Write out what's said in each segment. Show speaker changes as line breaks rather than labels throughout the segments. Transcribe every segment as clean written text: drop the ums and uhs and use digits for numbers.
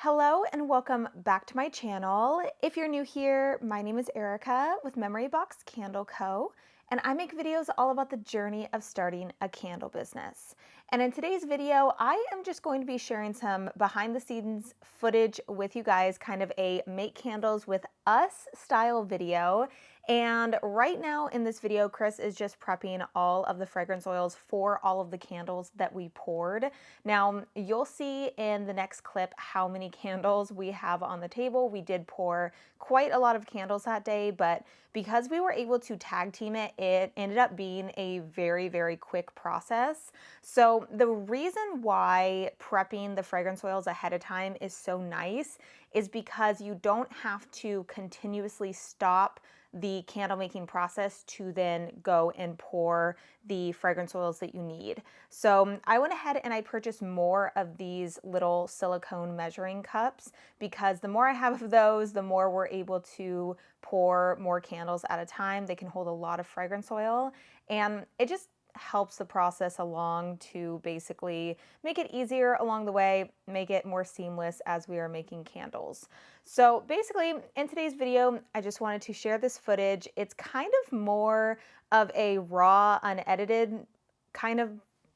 Hello and welcome back to my channel. If you're new here, my name is Erica with Memory Box Candle Co. And I make videos all about the journey of starting a candle business. And in today's video, I am just going to be sharing some behind the scenes footage with you guys, kind of a make candles with us style video. And right now in this video, Chris is just prepping all of the fragrance oils for all of the candles that we poured. Now, you'll see in the next clip how many candles we have on the table. We did pour quite a lot of candles that day, but because we were able to tag team it, it ended up being a very, very quick process. So the reason why prepping the fragrance oils ahead of time is so nice is because you don't have to continuously stop the candle making process to then go and pour the fragrance oils that you need. So I went ahead and I purchased more of these little silicone measuring cups because the more I have of those, the more we're able to pour more candles at a time. They can hold a lot of fragrance oil, and it just helps the process along to basically make it easier along the way, make it more seamless as we are making candles. So basically in today's video, I just wanted to share this footage. It's kind of more of a raw, unedited kind of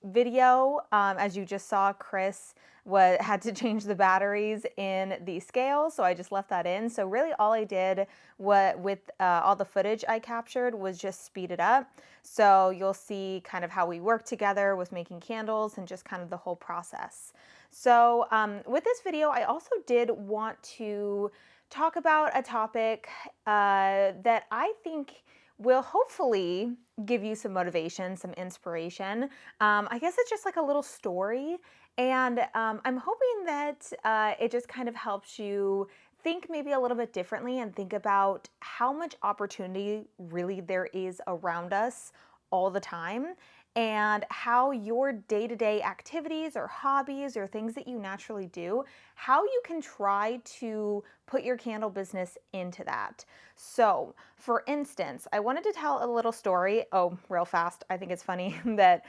video. As you just saw, Chris had to change the batteries in the scale, so I just left that in. So really all I did with all the footage I captured was just speed it up. So you'll see kind of how we work together with making candles and just kind of the whole process. So with this video, I also did want to talk about a topic that I think will hopefully give you some motivation, some inspiration. I guess it's just like a little story, and I'm hoping that it just kind of helps you think maybe a little bit differently and think about how much opportunity really there is around us all the time, and how your day-to-day activities or hobbies or things that you naturally do, how you can try to put your candle business into that. So for instance, I wanted to tell a little story. Oh, real fast. I think it's funny that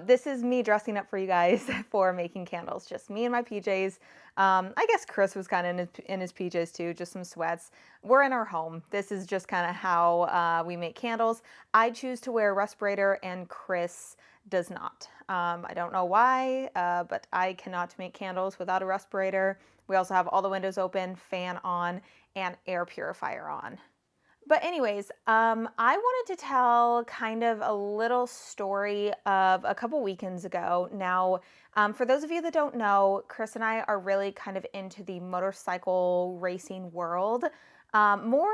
this is me dressing up for you guys for making candles, just me in my PJs. I guess Chris was kind of in his PJs too, just some sweats. We're in our home. This is just kind of how we make candles. I choose to wear a respirator and Chris does not. I don't know why, but I cannot make candles without a respirator. We also have all the windows open, fan on, and air purifier on. But anyways, I wanted to tell kind of a little story of a couple weekends ago. Now, for those of you that don't know, Chris and I are really kind of into the motorcycle racing world. More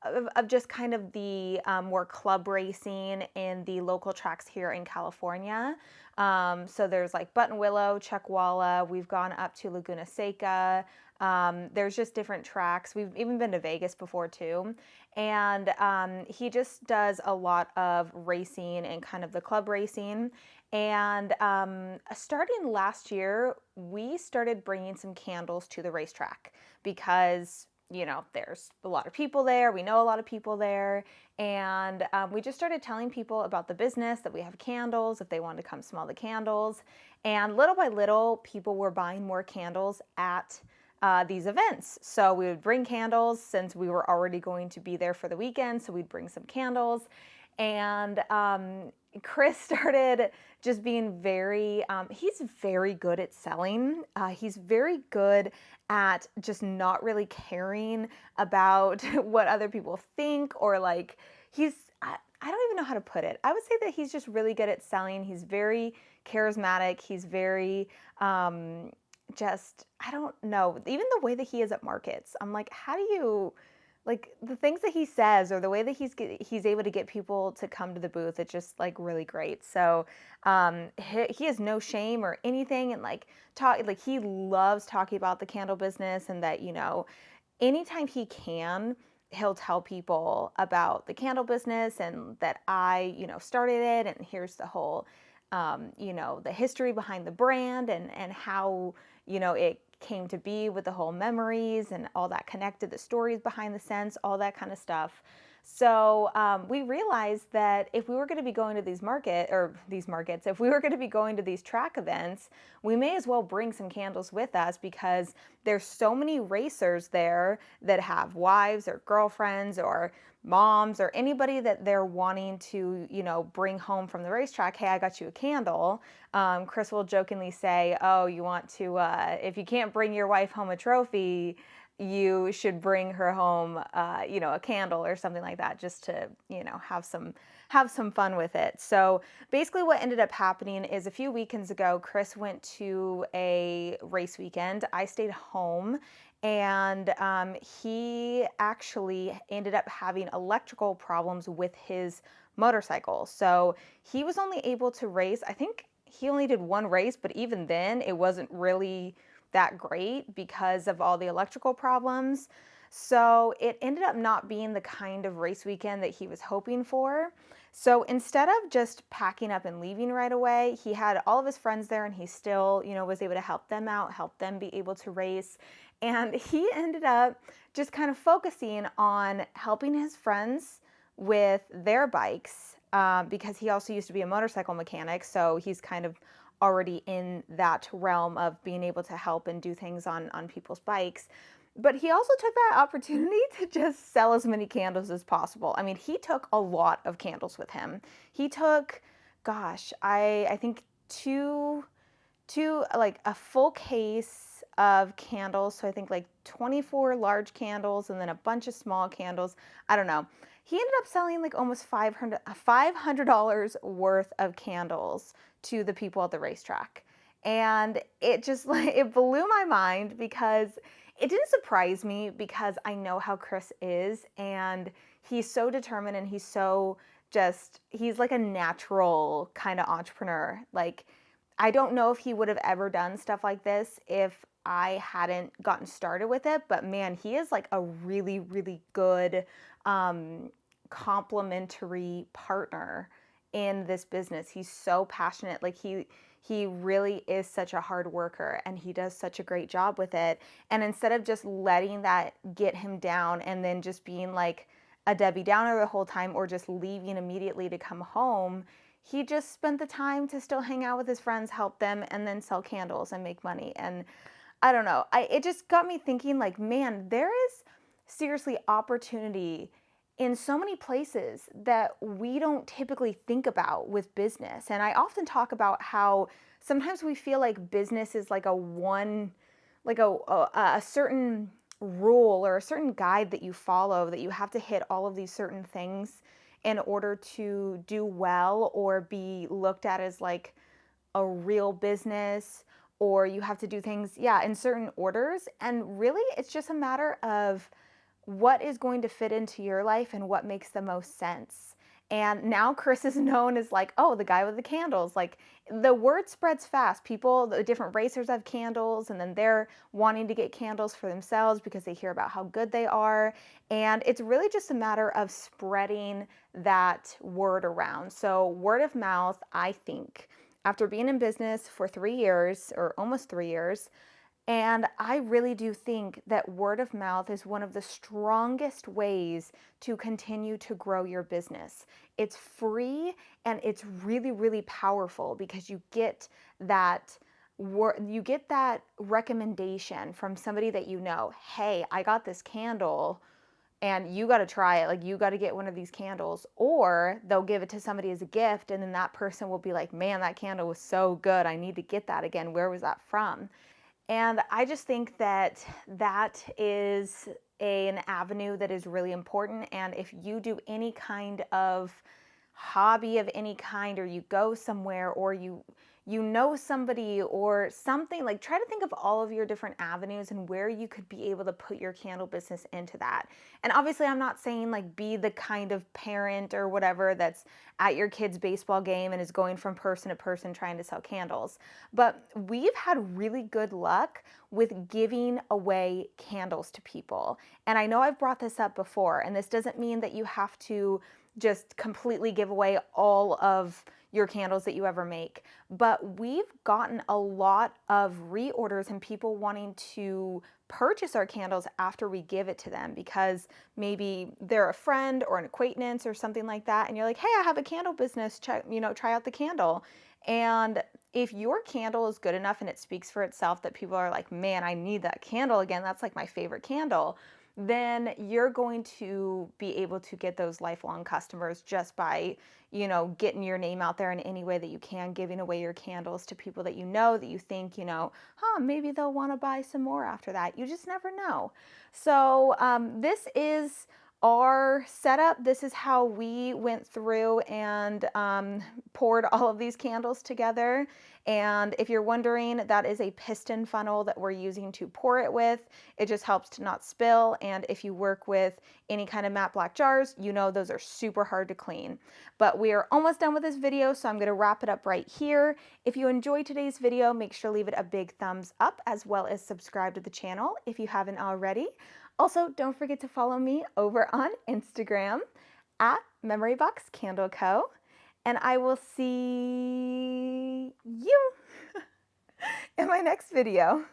of just kind of the more club racing in the local tracks here in California. So there's like Buttonwillow, Chuckwalla, we've gone up to Laguna Seca. There's just different tracks. We've even been to Vegas before too. And he just does a lot of racing and kind of the club racing. And starting last year, we started bringing some candles to the racetrack because, you know, there's a lot of people there. We know a lot of people there. And we just started telling people about the business, that we have candles, if they wanted to come smell the candles. And little by little, people were buying more candles at these events. So we would bring candles since we were already going to be there for the weekend. So we'd bring some candles. And Chris started just being he's very good at selling. He's very good at just not really caring about what other people think, or like I don't even know how to put it. I would say that he's just really good at selling. He's very charismatic. He's very, I don't know, even the way that he is at markets. I'm like, how do you, like the things that he says or the way that he's able to get people to come to the booth, it's just like really great. So he has no shame or anything, and like he loves talking about the candle business, and that, you know, anytime he can, he'll tell people about the candle business and that I, you know, started it, and here's the whole, you know, the history behind the brand, and how, you know, it came to be with the whole memories and all that connected, the stories behind the scents, all that kind of stuff. So we realized that if we were going to be going to if we were going to be going to these track events, we may as well bring some candles with us because there's so many racers there that have wives or girlfriends or moms or anybody that they're wanting to, bring home from the racetrack. Hey, I got you a candle. Chris will jokingly say, oh, you want to, if you can't bring your wife home a trophy, you should bring her home, a candle or something like that, just to, have some fun with it. So basically what ended up happening is a few weekends ago, Chris went to a race weekend. I stayed home, and he actually ended up having electrical problems with his motorcycle. So he was only able to race, I think he only did one race, but even then it wasn't really that great because of all the electrical problems. So it ended up not being the kind of race weekend that he was hoping for. So instead of just packing up and leaving right away, he had all of his friends there, and he still, was able to help them out, help them be able to race. And he ended up just kind of focusing on helping his friends with their bikes, because he also used to be a motorcycle mechanic. So he's kind of already in that realm of being able to help and do things on people's bikes. But he also took that opportunity to just sell as many candles as possible. I mean, he took a lot of candles with him. He took, gosh, I think two, like a full case of candles. So I think like 24 large candles and then a bunch of small candles. I don't know. He ended up selling like almost $500 worth of candles to the people at the racetrack. And it just like, it blew my mind because it didn't surprise me because I know how Chris is, and he's so determined, and he's like a natural kind of entrepreneur. Like, I don't know if he would have ever done stuff like this if I hadn't gotten started with it, but man, he is like a really, really good complementary partner in this business. He's so passionate. Like he really is such a hard worker, and he does such a great job with it. And instead of just letting that get him down and then just being like a Debbie Downer the whole time, or just leaving immediately to come home, he just spent the time to still hang out with his friends, help them, and then sell candles and make money. And I don't know, it just got me thinking, like, man, there is seriously opportunity in so many places that we don't typically think about with business. And I often talk about how sometimes we feel like business is like a certain rule or a certain guide that you follow, that you have to hit all of these certain things in order to do well or be looked at as like a real business, or you have to do things, in certain orders. And really, it's just a matter of what is going to fit into your life and what makes the most sense. And now Chris is known as like, oh, the guy with the candles. Like, the word spreads fast. The different racers have candles, and then they're wanting to get candles for themselves because they hear about how good they are. And it's really just a matter of spreading that word around. So word of mouth, I think, after being in business for 3 years, or almost 3 years, and I really do think that word of mouth is one of the strongest ways to continue to grow your business. It's free, and it's really, really powerful because you get that recommendation from somebody that you know. Hey, I got this candle, and you got to try it. Like, you got to get one of these candles. Or they'll give it to somebody as a gift, and then that person will be like, man, that candle was so good. I need to get that again. Where was that from? And I just think that that is an avenue that is really important. And if you do any kind of hobby of any kind, or you go somewhere, or you know somebody or something, like, try to think of all of your different avenues and where you could be able to put your candle business into that. And obviously, I'm not saying like be the kind of parent or whatever that's at your kid's baseball game and is going from person to person trying to sell candles. But we've had really good luck with giving away candles to people. And I know I've brought this up before, and this doesn't mean that you have to just completely give away all of your candles that you ever make. But we've gotten a lot of reorders and people wanting to purchase our candles after we give it to them because maybe they're a friend or an acquaintance or something like that, and you're like, hey, I have a candle business, check, try out the candle. And if your candle is good enough and it speaks for itself that people are like, man, I need that candle again, that's like my favorite candle, then you're going to be able to get those lifelong customers just by, getting your name out there in any way that you can, giving away your candles to people that that you think, maybe they'll want to buy some more after that. You just never know. So this is our setup. This is how we went through and poured all of these candles together. And if you're wondering, that is a piston funnel that we're using to pour it with. It just helps to not spill. And if you work with any kind of matte black jars, those are super hard to clean. But we are almost done with this video, so I'm going to wrap it up right here. If you enjoyed today's video, make sure to leave it a big thumbs up, as well as subscribe to the channel if you haven't already. Also, don't forget to follow me over on Instagram at Memory Box Candle Co. And I will see you in my next video.